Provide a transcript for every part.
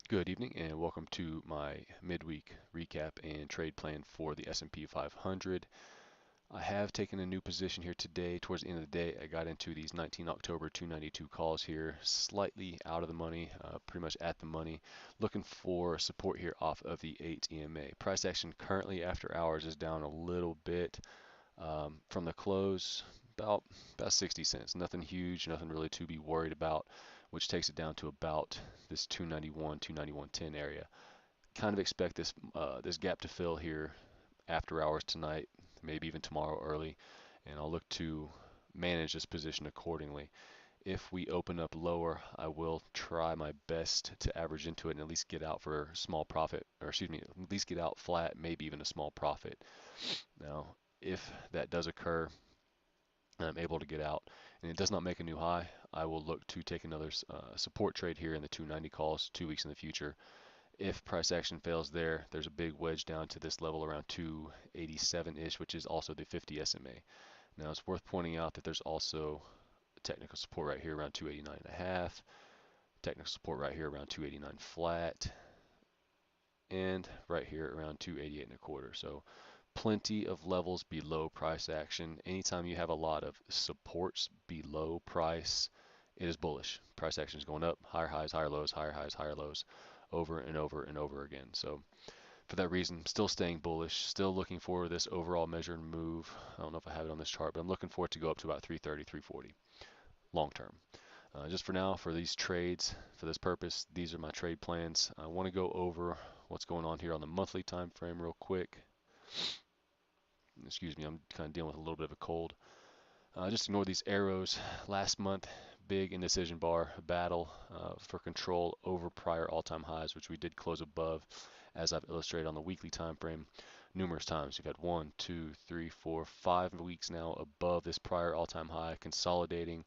Good evening and welcome to my midweek recap and trade plan for the S&P 500. I have taken a new position here today. Towards the end of the day, I got into these 19 October 292 calls here, slightly out of the money, pretty much at the money. Looking for support here off of the 8 EMA. Price action currently after hours is down a little bit from the close, about 60 cents. Nothing huge, nothing really to be worried about, which takes it down to about this 291, 291.10 area. Kind of expect this gap to fill here after hours tonight, maybe even tomorrow early, and I'll look to manage this position accordingly. If we open up lower, I will try my best to average into it and at least get out for a small profit, or excuse me, at least get out flat, maybe even a small profit. Now, if that does occur, and I'm able to get out, and it does not make a new high, I will look to take another support trade here in the 290 calls 2 weeks in the future. If price action fails there, there's a big wedge down to this level around 287-ish, which is also the 50 SMA. Now it's worth pointing out that there's also technical support right here around 289.5, technical support right here around 289 flat, and right here around 288.25. So plenty of levels below price action. Anytime you have a lot of supports below price, it is bullish. Price action is going up, higher highs, higher lows, higher highs, higher lows, over and over and over again. So for that reason, still staying bullish, still looking for this overall measured move. I don't know if I have it on this chart, but I'm looking for it to go up to about 330, 340 long term. Just for now, for these trades, for this purpose, these are my trade plans. I want to go over what's going on here on the monthly time frame real quick. Excuse me, I'm kind of dealing with a little bit of a cold. Just ignore these arrows. Last month, big indecision bar battle for control over prior all-time highs, which we did close above, as I've illustrated on the weekly time frame numerous times. We've had 1, 2, 3, 4, 5 weeks now above this prior all-time high, consolidating,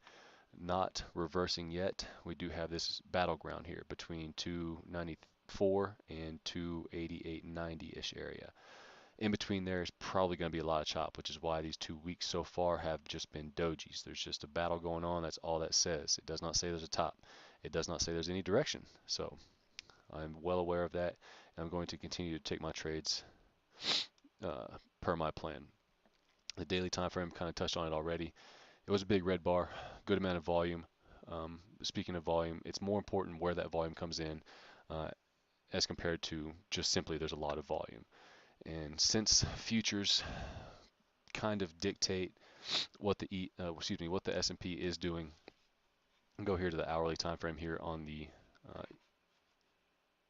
not reversing yet. We do have this battleground here between 294 and 288.90-ish area. In between there is probably going to be a lot of chop, which is why these 2 weeks so far have just been dojis. There's just a battle going on. That's all that says. It does not say there's a top. It does not say there's any direction. So I'm well aware of that, and I'm going to continue to take my trades per my plan. The daily time frame, kind of touched on it already. It was a big red bar, good amount of volume. Speaking of volume, it's more important where that volume comes in as compared to just simply there's a lot of volume. And since futures kind of dictate what the what the S&P is doing, I'll go here to the hourly time frame here on the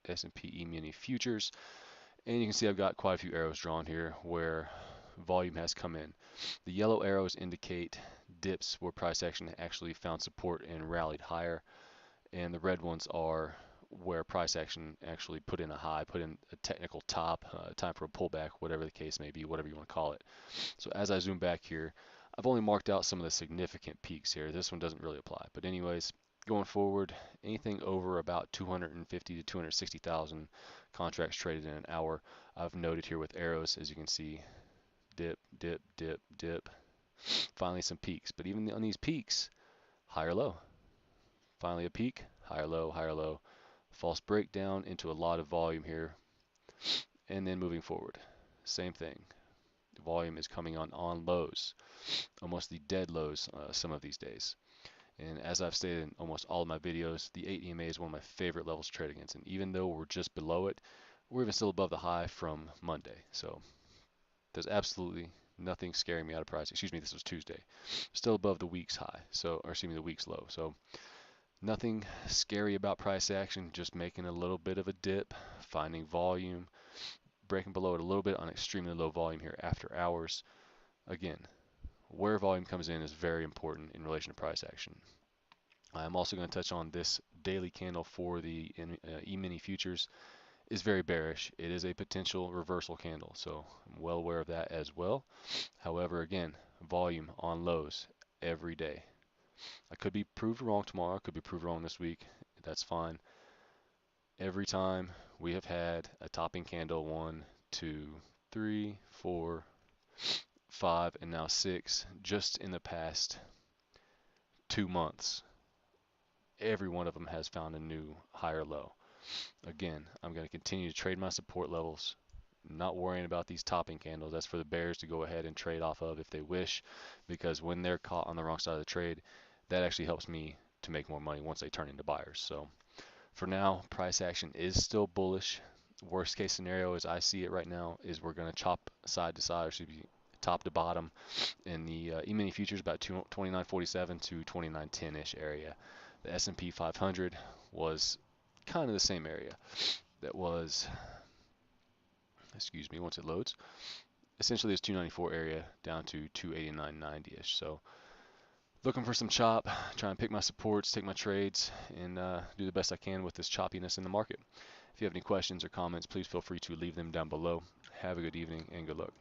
S&P E-mini futures, and you can see I've got quite a few arrows drawn here where volume has come in. The yellow arrows indicate dips where price action actually found support and rallied higher, and the red ones are where price action actually put in a high, put in a technical top, time for a pullback, whatever the case may be, whatever you want to call it. So as I zoom back here, I've only marked out some of the significant peaks here. This one doesn't really apply. But anyways, going forward, anything over about 250 to 260,000 contracts traded in an hour, I've noted here with arrows, as you can see, dip, dip, dip, dip. Finally some peaks. But even on these peaks, higher low. Finally a peak, higher low, higher low. False breakdown into a lot of volume here, and then moving forward, same thing. The volume is coming on lows, almost the dead lows some of these days. And as I've stated in almost all of my videos, the 8 EMA is one of my favorite levels to trade against. And even though we're just below it, we're even still above the high from Monday. So there's absolutely nothing scaring me out of price. Excuse me, this was Tuesday. Still above the week's high, or excuse me, the week's low. So nothing scary about price action, just making a little bit of a dip, finding volume, breaking below it a little bit on extremely low volume here after hours. Again, where volume comes in is very important in relation to price action. I'm also going to touch on this daily candle for the E-mini futures is very bearish. It is a potential reversal candle, so I'm well aware of that as well. However, again, volume on lows every day. I could be proved wrong tomorrow, I could be proved wrong this week. That's fine. Every time we have had a topping candle, 1, 2, 3, 4, 5, and now 6, just in the past 2 months, every one of them has found a new higher low. Again, I'm going to continue to trade my support levels, not worrying about these topping candles. That's for the bears to go ahead and trade off of if they wish, because when they're caught on the wrong side of the trade, that actually helps me to make more money once they turn into buyers. So for now, price action is still bullish. Worst case scenario, as I see it right now, is we're going to chop side to side, or should be top to bottom in the E-mini futures about 29.47 to 29.10-ish area. The S&P 500 was kind of the same area. That was, excuse me, once it loads, essentially this 294 area down to 289.90-ish. So looking for some chop, trying to pick my supports, take my trades, and do the best I can with this choppiness in the market. If you have any questions or comments, please feel free to leave them down below. Have a good evening and good luck.